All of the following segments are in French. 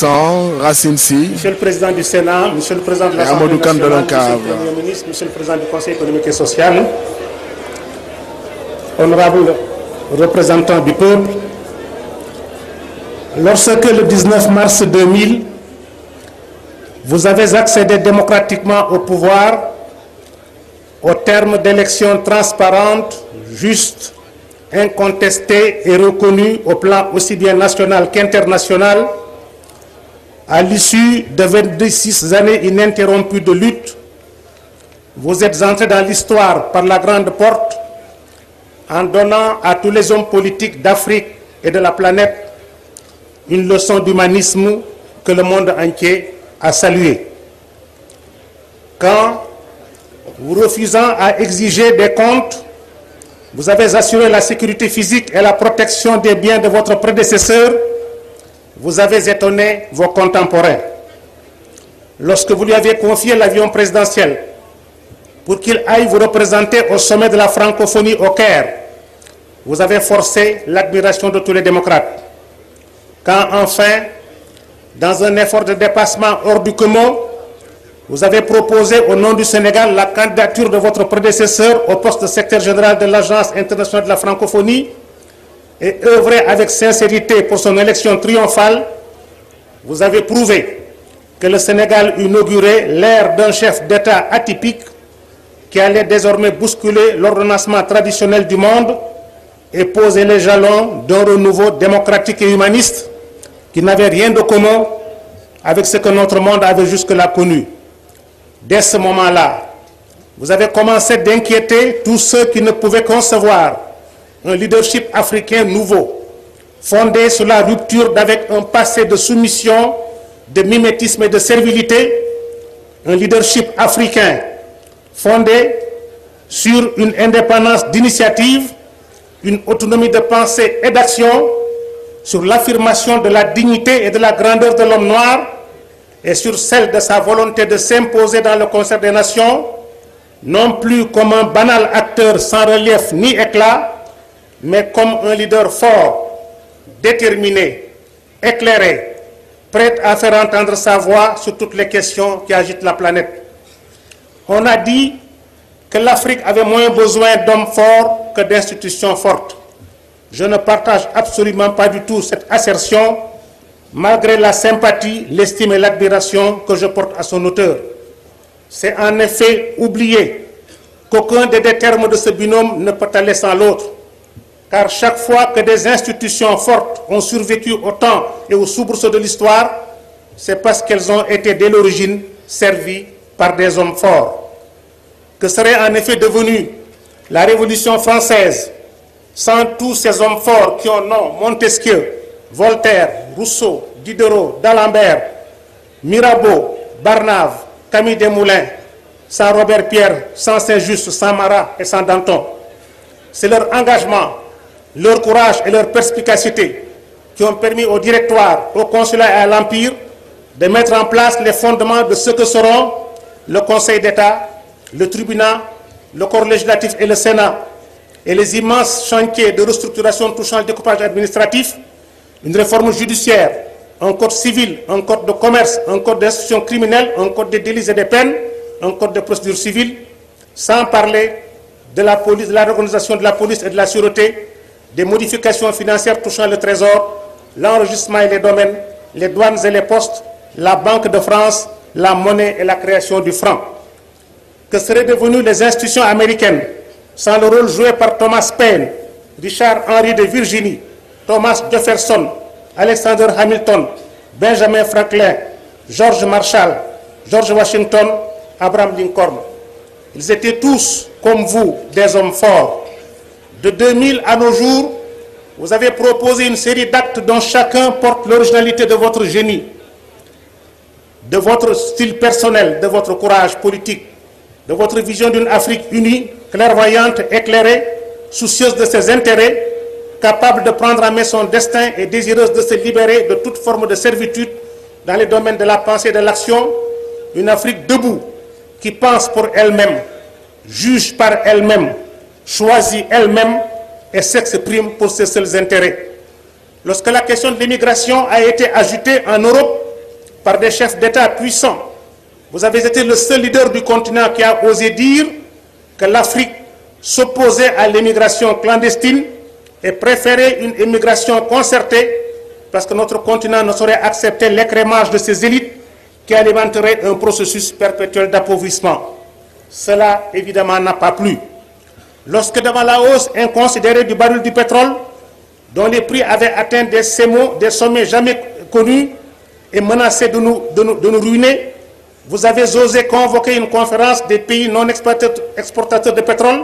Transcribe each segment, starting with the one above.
Vincent Racine Sy, Monsieur le Président du Sénat, Monsieur le Président de l'Assemblée nationale, Monsieur le Premier ministre, Monsieur le Président du Conseil économique et social, honorables représentants du peuple, lorsque le 19 mars 2000, vous avez accédé démocratiquement au pouvoir au terme d'élections transparentes, justes, incontestées et reconnues au plan aussi bien national qu'international, à l'issue de 26 années ininterrompues de lutte, vous êtes entrés dans l'histoire par la grande porte en donnant à tous les hommes politiques d'Afrique et de la planète une leçon d'humanisme que le monde entier a saluée. Quand, vous refusant à exiger des comptes, vous avez assuré la sécurité physique et la protection des biens de votre prédécesseur, vous avez étonné vos contemporains. Lorsque vous lui avez confié l'avion présidentiel pour qu'il aille vous représenter au sommet de la francophonie au Caire, vous avez forcé l'admiration de tous les démocrates. Quand enfin, dans un effort de dépassement hors du commun, vous avez proposé au nom du Sénégal la candidature de votre prédécesseur au poste de secrétaire général de l'Agence internationale de la francophonie et œuvré avec sincérité pour son élection triomphale, vous avez prouvé que le Sénégal inaugurait l'ère d'un chef d'État atypique qui allait désormais bousculer l'ordonnancement traditionnel du monde et poser les jalons d'un renouveau démocratique et humaniste qui n'avait rien de commun avec ce que notre monde avait jusque-là connu. Dès ce moment-là, vous avez commencé d'inquiéter tous ceux qui ne pouvaient concevoir un leadership africain nouveau, fondé sur la rupture d'avec un passé de soumission, de mimétisme et de servilité, un leadership africain fondé sur une indépendance d'initiative, une autonomie de pensée et d'action, sur l'affirmation de la dignité et de la grandeur de l'homme noir et sur celle de sa volonté de s'imposer dans le concert des nations, non plus comme un banal acteur sans relief ni éclat, mais comme un leader fort, déterminé, éclairé, prêt à faire entendre sa voix sur toutes les questions qui agitent la planète. On a dit que l'Afrique avait moins besoin d'hommes forts que d'institutions fortes. Je ne partage absolument pas du tout cette assertion, malgré la sympathie, l'estime et l'admiration que je porte à son auteur. C'est en effet oublier qu'aucun des deux termes de ce binôme ne peut aller sans l'autre, car chaque fois que des institutions fortes ont survécu au temps et aux soubresauts de l'histoire, c'est parce qu'elles ont été dès l'origine servies par des hommes forts. Que serait en effet devenue la Révolution française sans tous ces hommes forts qui ont nom Montesquieu, Voltaire, Rousseau, Diderot, d'Alembert, Mirabeau, Barnave, Camille Desmoulins, sans Robert Pierre, sans Saint-Just, sans Marat et sans Danton? C'est leur engagement, leur courage et leur perspicacité qui ont permis au directoire, au consulat et à l'Empire de mettre en place les fondements de ce que seront le Conseil d'État, le tribunal, le corps législatif et le Sénat, et les immenses chantiers de restructuration touchant le découpage administratif, une réforme judiciaire, un code civil, un code de commerce, un code d'instruction criminelle, un code des délits et des peines, un code de procédure civile, sans parler de la police, de la réorganisation de la police et de la sûreté, des modifications financières touchant le trésor, l'enregistrement et les domaines, les douanes et les postes, la Banque de France, la monnaie et la création du franc. Que seraient devenues les institutions américaines sans le rôle joué par Thomas Paine, Richard Henry de Virginie, Thomas Jefferson, Alexander Hamilton, Benjamin Franklin, George Marshall, George Washington, Abraham Lincoln? Ils étaient tous, comme vous, des hommes forts. De 2000 à nos jours, vous avez proposé une série d'actes dont chacun porte l'originalité de votre génie, de votre style personnel, de votre courage politique, de votre vision d'une Afrique unie, clairvoyante, éclairée, soucieuse de ses intérêts, capable de prendre en main son destin et désireuse de se libérer de toute forme de servitude dans les domaines de la pensée et de l'action, une Afrique debout, qui pense pour elle-même, juge par elle-même, choisit elle-même et s'exprime pour ses seuls intérêts. Lorsque la question de l'immigration a été agitée en Europe, par des chefs d'État puissants. Vous avez été le seul leader du continent qui a osé dire que l'Afrique s'opposait à l'immigration clandestine et préférait une immigration concertée parce que notre continent ne saurait accepter l'écrémage de ces élites qui alimenterait un processus perpétuel d'appauvrissement. Cela, évidemment, n'a pas plu. Lorsque devant la hausse inconsidérée du baril du pétrole, dont les prix avaient atteint des sommets jamais connus et menacé de nous ruiner, vous avez osé convoquer une conférence des pays non exportateurs de pétrole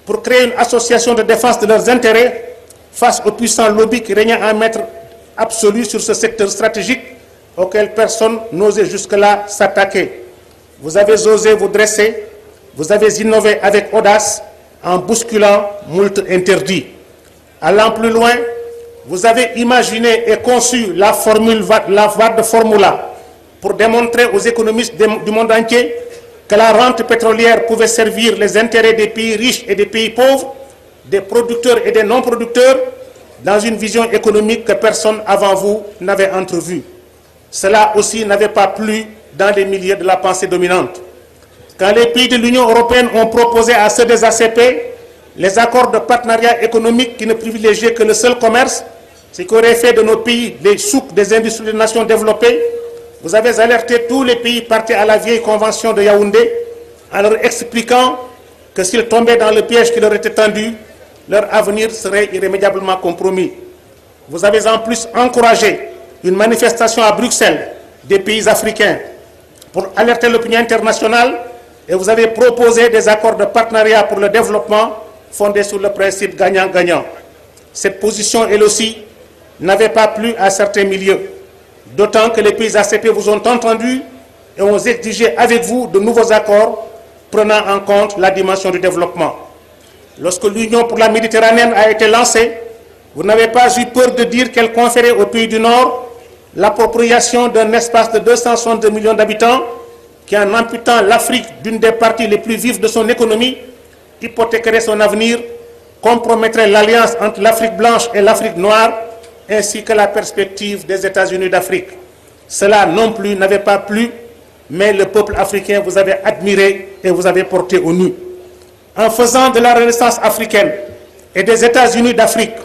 pour créer une association de défense de leurs intérêts face aux puissants lobbies qui régnaient en maître absolu sur ce secteur stratégique auquel personne n'osait jusque-là s'attaquer. Vous avez osé vous dresser, vous avez innové avec audace en bousculant moult interdits. Allant plus loin, vous avez imaginé et conçu la VAD formula pour démontrer aux économistes du monde entier que la rente pétrolière pouvait servir les intérêts des pays riches et des pays pauvres, des producteurs et des non-producteurs, dans une vision économique que personne avant vous n'avait entrevue. Cela aussi n'avait pas plu dans les milieux de la pensée dominante. Quand les pays de l'Union européenne ont proposé à ceux des ACP les accords de partenariat économique qui ne privilégiaient que le seul commerce, ce qui aurait fait de nos pays des souks des industries des nations développées, vous avez alerté tous les pays partis à la vieille convention de Yaoundé en leur expliquant que s'ils tombaient dans le piège qui leur était tendu, leur avenir serait irrémédiablement compromis. Vous avez en plus encouragé une manifestation à Bruxelles des pays africains pour alerter l'opinion internationale et vous avez proposé des accords de partenariat pour le développement fondés sur le principe gagnant-gagnant. Cette position, elle aussi, n'avait pas plu à certains milieux, d'autant que les pays ACP vous ont entendu et ont exigé avec vous de nouveaux accords prenant en compte la dimension du développement. Lorsque l'Union pour la Méditerranée a été lancée, vous n'avez pas eu peur de dire qu'elle conférait aux pays du Nord l'appropriation d'un espace de 262 millions d'habitants qui, en amputant l'Afrique d'une des parties les plus vives de son économie, hypothéquerait son avenir, compromettrait l'alliance entre l'Afrique blanche et l'Afrique noire, ainsi que la perspective des États-Unis d'Afrique. Cela non plus n'avait pas plu, mais le peuple africain vous avait admiré et vous avait porté au nu. En faisant de la Renaissance africaine et des États-Unis d'Afrique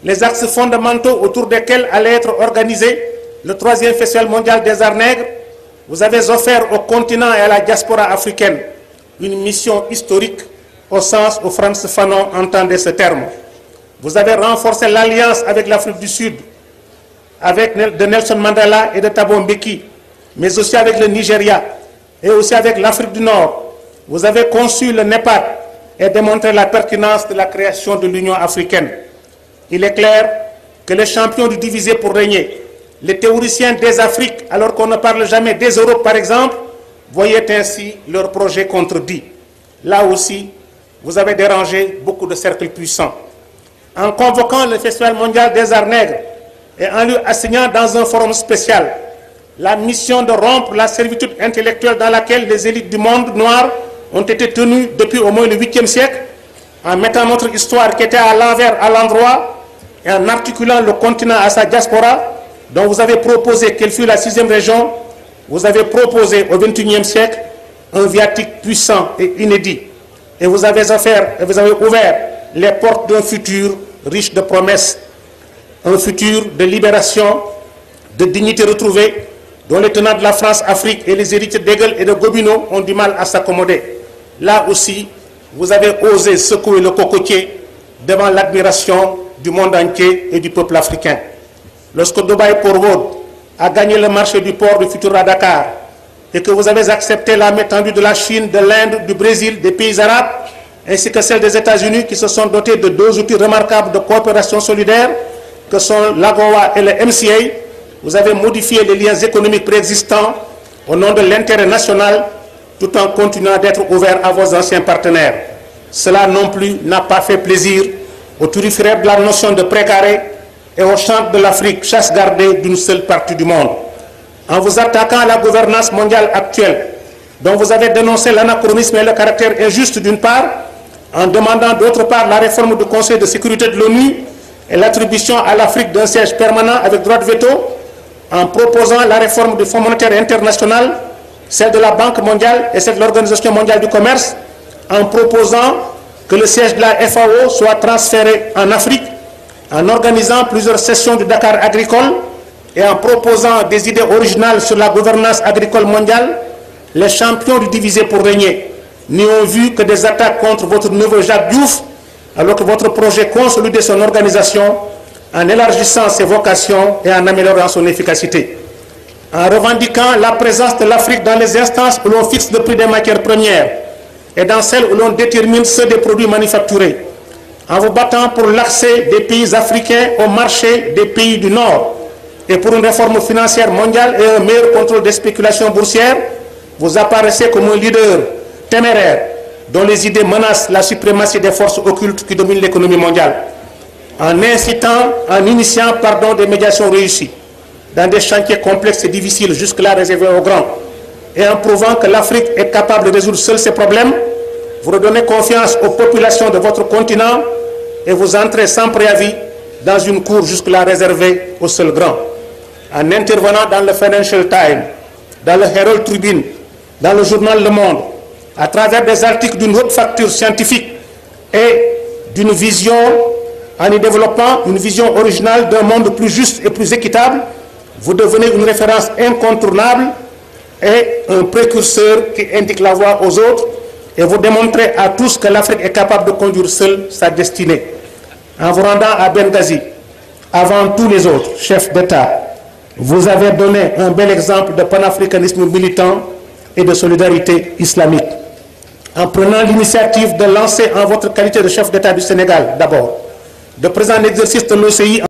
les axes fondamentaux autour desquels allait être organisé le 3e Festival mondial des arts nègres, vous avez offert au continent et à la diaspora africaine une mission historique au sens où Frantz Fanon entendait ce terme. Vous avez renforcé l'alliance avec l'Afrique du Sud, de Nelson Mandela et de Thabo Mbeki, mais aussi avec le Nigeria et aussi avec l'Afrique du Nord. Vous avez conçu le NEPAD et démontré la pertinence de la création de l'Union africaine. Il est clair que les champions du diviser pour régner, les théoriciens des Afriques, alors qu'on ne parle jamais des Europes par exemple, voyaient ainsi leur projet contredit. Là aussi, vous avez dérangé beaucoup de cercles puissants. En convoquant le Festival mondial des arts nègres et en lui assignant dans un forum spécial la mission de rompre la servitude intellectuelle dans laquelle les élites du monde noir ont été tenues depuis au moins le 8e siècle, en mettant notre histoire qui était à l'envers à l'endroit et en articulant le continent à sa diaspora, dont vous avez proposé qu'elle fût la 6e région, vous avez proposé au XXIe siècle un viatique puissant et inédit. Et vous avez ouvert les portes d'un futur riche de promesses, un futur de libération, de dignité retrouvée, dont les tenants de la France-Afrique et les héritiers d'Hegel et de Gobineau ont du mal à s'accommoder. Là aussi, vous avez osé secouer le cocotier devant l'admiration du monde entier et du peuple africain. Lorsque Dubaï Port World a gagné le marché du port du futur à Dakar et que vous avez accepté la main tendue de la Chine, de l'Inde, du Brésil, des pays arabes, ainsi que celle des États-Unis qui se sont dotés de 2 outils remarquables de coopération solidaire que sont l'AGOA et le MCA, vous avez modifié les liens économiques préexistants au nom de l'intérêt national tout en continuant d'être ouvert à vos anciens partenaires. Cela non plus n'a pas fait plaisir aux turiféraires de la notion de précaré et aux chantres de l'Afrique, chasse gardée d'une seule partie du monde. En vous attaquant à la gouvernance mondiale actuelle, dont vous avez dénoncé l'anachronisme et le caractère injuste d'une part, en demandant d'autre part la réforme du Conseil de sécurité de l'ONU et l'attribution à l'Afrique d'un siège permanent avec droit de veto, en proposant la réforme du Fonds monétaire international, celle de la Banque mondiale et celle de l'Organisation mondiale du commerce, en proposant que le siège de la FAO soit transféré en Afrique, en organisant plusieurs sessions du Dakar agricole et en proposant des idées originales sur la gouvernance agricole mondiale, les champions du diviser pour régner n'y ont vu que des attaques contre votre neveu Jacques Diouf, alors que votre projet consolidait son organisation en élargissant ses vocations et en améliorant son efficacité. En revendiquant la présence de l'Afrique dans les instances où l'on fixe le prix des matières premières et dans celles où l'on détermine ceux des produits manufacturés, en vous battant pour l'accès des pays africains au marché des pays du Nord et pour une réforme financière mondiale et un meilleur contrôle des spéculations boursières, vous apparaissez comme un leader téméraire dont les idées menacent la suprématie des forces occultes qui dominent l'économie mondiale. En initiant des médiations réussies dans des chantiers complexes et difficiles jusque-là réservés aux grands, et en prouvant que l'Afrique est capable de résoudre seule ses problèmes, vous redonnez confiance aux populations de votre continent et vous entrez sans préavis dans une cour jusque-là réservée aux seuls grands. En intervenant dans le Financial Times, dans le Herald Tribune, dans le journal Le Monde, à travers des articles d'une haute facture scientifique et d'une vision, en y développant une vision originale d'un monde plus juste et plus équitable, vous devenez une référence incontournable et un précurseur qui indique la voie aux autres, et vous démontrez à tous que l'Afrique est capable de conduire seule sa destinée. En vous rendant à Benghazi, avant tous les autres chefs d'État, vous avez donné un bel exemple de panafricanisme militant et de solidarité islamique. En prenant l'initiative de lancer en votre qualité de chef d'État du Sénégal d'abord, de présent exercice de l'OCI